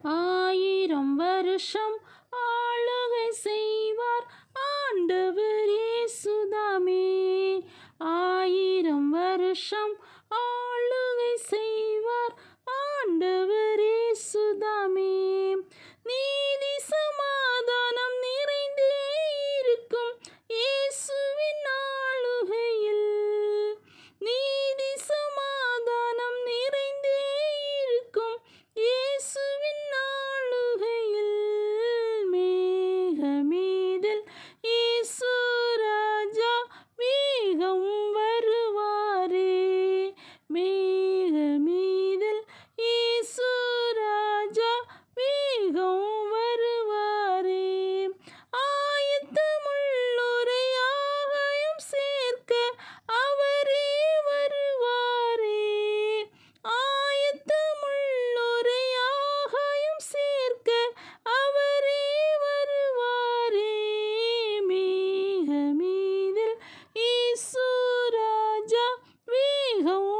ஆயிரம் வருஷம் ஆளுகை செய்வார் ஆண்டவர் இயேசுதாமே. ஆயிரம் வருஷம் ஆளுகை செய்வார் ஆண்டவர் இயேசுதாமே. நீதி சமாதானம் நிறைந்தே இருக்கும் இயேசுவின் ஆளுகையில். நீதி சமாதானம் நிறைந்தே இருக்கும் இயேசுவின் ஆளுகையில். மேகமீதில் இயேசு ராஜா வேகம் வருவாரே. மேகமீதில் இயேசு ராஜா வேகம் வருவாரே. ஆயத்தமுள்ளோரை ஆகாயம் சேர்க்க அவரே வருவாரே. ஆயத்தமுள்ளோரை ஆகாயம் சேர்க்க அவரே வருவாரே. மேகமீதில் இயேசு ராஜா வேகம்